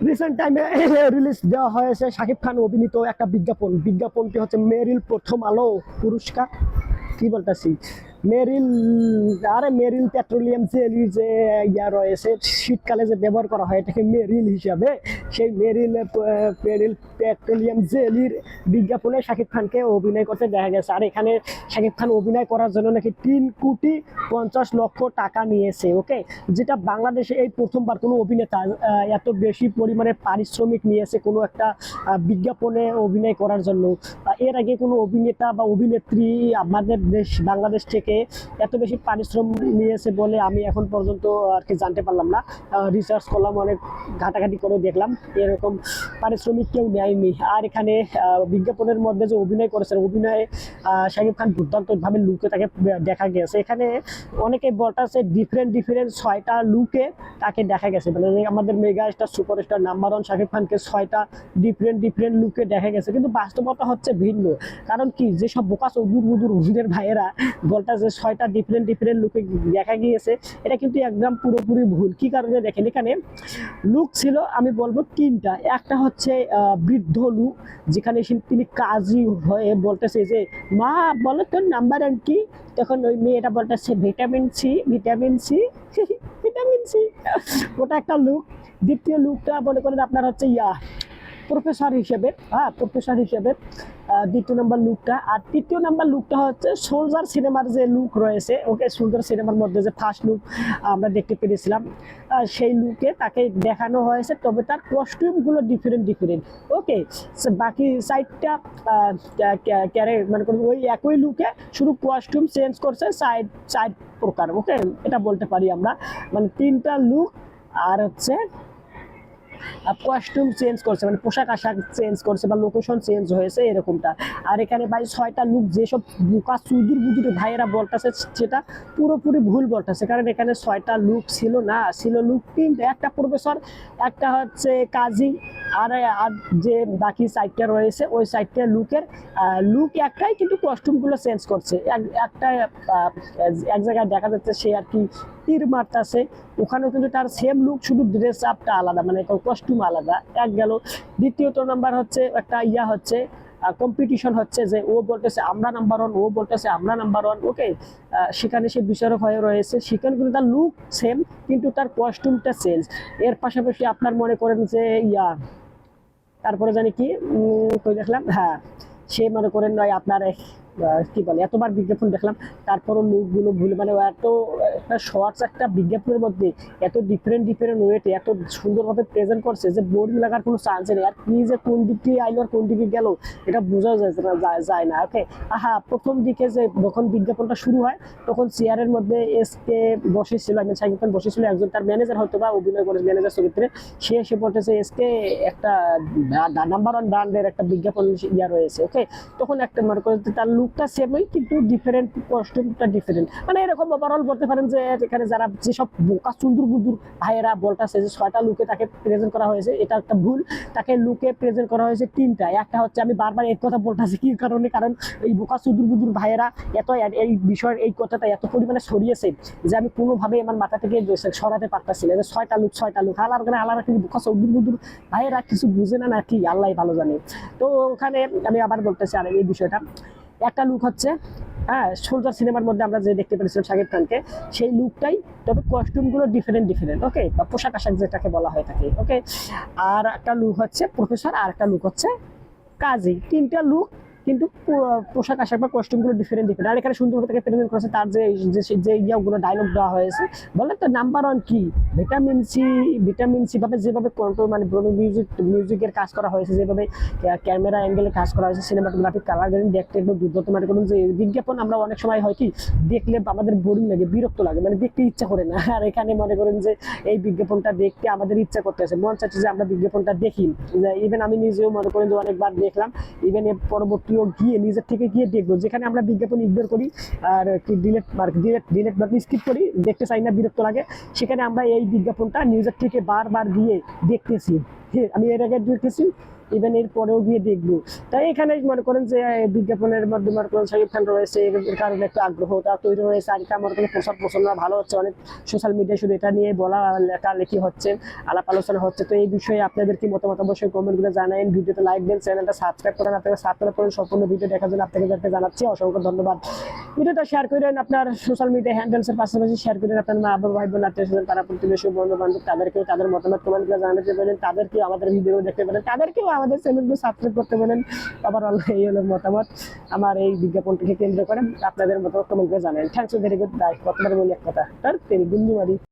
Recent টাইমে release দেওয়া হয়েছে শাকিব খান অভিনীত একটা বিজ্ঞাপনটি হচ্ছে মেরিল প্রথম আলো পুরস্কার, কি বলতেছি মেরিল, আরে মেরিল পেট্রোলিয়াম জেলি যে ইয়া রয়েছে শীতকালে যে ব্যবহার করা হয় এটাকে মেরিল হিসাবে, সেই মেরিল পেট্রোলিয়াম জেলির বিজ্ঞাপনে শাকিব খানকে অভিনয় করতে দেখা গেছে। আর এখানে শাকিব খান অভিনয় করার জন্য নাকি 3,50,00,000 টাকা নিয়েছে। ওকে, যেটা বাংলাদেশে এই প্রথমবার কোনো অভিনেতা এত বেশি পরিমাণে পারিশ্রমিক নিয়েছে কোনো একটা বিজ্ঞাপনে অভিনয় করার জন্য। এর আগে কোনো অভিনেতা বা অভিনেত্রী আমাদের দেশ বাংলাদেশ থেকে এত বেশি পারিশ্রম নিয়েছে বলে আমি এখন পর্যন্ত আর কি জানতে পারলাম না। রিসার্চ করলাম, অনেক ঘাটাঘাটি করে দেখলাম এরকম পারিশ্রমিক কেউ নেয়নি। আর এখানে বিজ্ঞাপনের মধ্যে যে অভিনয় করেছেন, অভিনয়ে শাকিব খান দুর্দান্তভাবে লুকে তাকে দেখা গেছে। এখানে অনেকে বলতেছে ডিফারেন্ট 6টা লুকে তাকে দেখা গেছে, মানে আমাদের mega star superstar number 1 Shakib খানকে 6টা ডিফারেন্ট লুকে দেখা গেছে। কিন্তু বাস্তবতা হচ্ছে ভিন্ন। কারণ কি, যেসব বোকা চৌধুর হুজুরের ভাইয়েরা বলতেছে 6টা ডিফারেন্ট লুকে দেখা গিয়েছে, এটা কিন্তু একদম পুরোপুরি ভুল। কি কারণে দেখেন, এখানে লুক ছিল আমি বলবো 3টা। একটা হচ্ছে বৃদ্ধ লুক, যেখানে তিনি কাজী হয়ে বলতেছে যে মা বলো তোর নাম্বার 1 কি, তখন ওই মেয়েটা বলতেছে vitamin C vitamin C vitamin C, ওটা একটা লুক। দ্বিতীয় লুকটা মনে করেন আপনার হচ্ছে প্রফেসর হিসেবে, প্রফেসর হিসেবে দ্বিতীয় নাম্বার লুকটা। আর তৃতীয় নাম্বার লুকটা হচ্ছে সোলজার সিনেমার যে লুক রয়েছে, ওকে, সোলজার সিনেমার মধ্যে যে ফার্স্ট লুক আমরা দেখতে পেরেছিলাম, সেই লুকে তাকে দেখানো হয়েছে, তবে তার কস্টিউমগুলো ডিফারেন্ট। ওকে, বাকি সাইডটা মানে ওই একই লুকে, শুধু কস্টিউম চেঞ্জ করছে সাইড প্রকার। ওকে, এটা বলতে পারি আমরা, মানে 3টা লুক আর হচ্ছে কস্টিউম চেঞ্জ করছে, মানে পোশাক আশাক চেঞ্জ করছে বা লোকেশন চেঞ্জ হয়েছে এরকমটা। আর এখানে ভাই 6টা লুক যেসব বোকা চুদুর ভাইয়েরা বলতেছে সেটা পুরোপুরি ভুল বলতেছে। কারণ এখানে 6টা লুক ছিল না, ছিল লুক 3টা। একটা প্রফেসর, একটা হচ্ছে কাজী, আর যে বাকি সাইডটা রয়েছে ওই সাইডটা লুক একটাই, কিন্তু কস্টিউমগুলো চেঞ্জ করছে। একটা এক জায়গায় দেখা যাচ্ছে সে আর কি তীর মারতেছে, ওখানেও কিন্তু তার সেম লুক, শুধু ড্রেস আপটা আলাদা, মানে কস্টিউম আলাদা। এক গেল। দ্বিতীয়ত নাম্বার হচ্ছে একটা হচ্ছে কম্পিটিশন হচ্ছে, যে ও বলতেছে আমরা নাম্বার 1, ও বলতেছে আমরা নাম্বার 1। ওকে, সেখানে সে বিচারক হয়ে রয়েছে, সেখানে কিন্তু তার লুক সেম, কিন্তু তার কস্টিউমটা চেঞ্জ। এর পাশাপাশি আপনার মনে করেন যে তারপরে জানি কি কই দেখলাম, সে মনে করেন আপনার কি বলে এতবার বিজ্ঞাপন দেখলাম, তারপরও লুকগুলো ভুল, মানে এত শর্টস একটা বিজ্ঞাপনের মধ্যে এত ডিফারেন্ট ওয়েতে এত সুন্দরভাবে প্রেজেন্ট করছে যে বোরিং লাগার কোনো চান্স নেই। আর কি যে কোন দিক দিয়ে আইলো আর কোন দিকে গেল এটা বোঝাও যায় না। ওকে, প্রথম দিকে যে যখন বিজ্ঞাপনটা শুরু হয় তখন চেয়ারের মধ্যে এসকে বসেছিল, আমি শাকিব খান বসেছিল, একজন তার ম্যানেজার হয়তো বা অভিনয় করে ম্যানেজার চরিত্রে, সে এসে বলতেছে এসকে একটা নাম্বার 1 ব্র্যান্ডের একটা বিজ্ঞাপন রয়েছে। ওকে, তখন একটা মনে করে তার লুকটা সেমই, কিন্তু ডিফারেন্ট, কস্টিউমটা ডিফারেন্ট। মানে এরকম ওভারঅল বলতে পারেন যে এখানে যারা যেসব বোকা চুন্দুর বুদুর ভাইয়েরা বলতেছে যে 6টা লুকে তাকে প্রেজেন্ট করা হয়েছে, এটা একটা ভুল। তাকে লুকে প্রেজেন্ট করা হয়েছে 3টা। একটা হচ্ছে, আমি বারবার এই কথা বলতেছি কি কারণে, কারণ এই বোকা চুন্দুর বুদুর ভাইয়েরা এত এই বিষয়ের এই কথাটা এত পরিমাণে ছড়িয়েছে যে আমি কোনোভাবে আমার মাথা থেকে সরাতে পারতেছি না যে 6টা লুক আলাদা কিন্তু বোকা চৌধুর বুদুর ভাইয়েরা কিছু বুঝে না নাকি আল্লাহ ভালো জানে। তো ওখানে আমি আবার বলতেছি আর এই বিষয়টা, একটা লুক হচ্ছে সোলজার সিনেমার মধ্যে আমরা যে দেখতে পেরেছিলাম শাকিব খানকে, সেই লুকটাই, তবে কস্টিউমগুলো ডিফারেন্ট। ওকে, বা পোশাক আশাক যেটাকে বলা হয়ে থাকে। ওকে, আর একটা লুক হচ্ছে প্রফেসর, আর একটা লুক হচ্ছে কাজী। 3টা লুক, কিন্তু পোশাক আশাক বা কস্টিউমগুলো ডিফারেন্ট। আর এখানে সুন্দরভাবে তাকে প্রেজেন্ট করেছে, তার যে ইয়াগুলো ডায়লগ দেওয়া হয়েছে, বলে তো নাম্বার 1 কি, ভিটামিন সি ভাবে যেভাবে কন্ট্রোল, মানে মিউজিকের কাজ করা হয়েছে, যেভাবে ক্যামেরা অ্যাঙ্গেলে কাজ করা হয়েছে, সিনেমাটোগ্রাফিক কালার গ্রেডিং দেখতে একদম দুর্দান্ত। মানে করুন যে বিজ্ঞাপন আমরা অনেক সময় হয় কি দেখলে আমাদের বোরিং লাগে, বিরক্ত লাগে, মানে দেখতে ইচ্ছা করে না। আর এখানে মনে করেন যে এই বিজ্ঞাপনটা দেখতে আমাদের ইচ্ছা করতেছে, মন চাচ্ছে যে আমরা বিজ্ঞাপনটা দেখি। ইভেন আমি নিজেও মনে করেন যে অনেকবার দেখলাম, ইভেন এর পরবর্তী গিয়ে নিজের থেকে গিয়ে দেখবো, যেখানে আমরা বিজ্ঞাপন ইগনোর করি আর ডিলেট বাটন স্কিপ করি, দেখতে চাই না, বিরক্ত লাগে, সেখানে আমরা এই বিজ্ঞাপনটা নিজের থেকে বারবার গিয়ে দেখতেছি। আমি এর আগে দেখতেছি, ইভেন এর পরেও গিয়ে দেখবো। তাই এখানে মনে করেন যে বিজ্ঞাপনের মধ্যে মনে করেন শাকিব খান রয়েছে, এর কারণে একটু আগ্রহটা তৈরি হয়েছে। আর এটা মনে করেন প্রচার প্রচারণা ভালো হচ্ছে, অনেক সোশ্যাল মিডিয়ায় শুধু এটা নিয়ে বলা লেখালেখি হচ্ছে, আলাপ আলোচনা হচ্ছে। তো এই বিষয়ে আপনাদের কি মতামত অবশ্যই কমেন্টগুলো জানাবেন, ভিডিওতে লাইক দেন, চ্যানেলটা সাবস্ক্রাইব করেন। আপনাকে সাবস্ক্রাইব করেন, সম্পূর্ণ ভিডিও দেখার জন্য আপনাকে জানাচ্ছি অসংখ্য ধন্যবাদ। ভিডিওটা শেয়ার করেন আপনার সোশ্যাল মিডিয়া হ্যান্ডেলসের পাশাপাশি শেয়ার করেন আপনার মা বাবা ভাই বোন আত্মীয় স্বজন পাড়া প্রতিবেশী বন্ধু বান্ধব, তাদেরকেও তাদের মতামত কমেন্টগুলো জানাতে পারেন, তাদেরকেও আমাদের ভিডিও দেখতে পারেন, তাদেরকেও আমাদের চ্যানেলগুলো সাবস্ক্রাইব করতে পারেন। আবার এই হলো মতামত আমার এই বিজ্ঞাপনটিকে কেন্দ্র করে। আপনাদের মতামত কমেন্ট করে জানান। Thanks very good. বাই। কতবার বলি এক কথা, তার তেরি গুন্ডি মারি।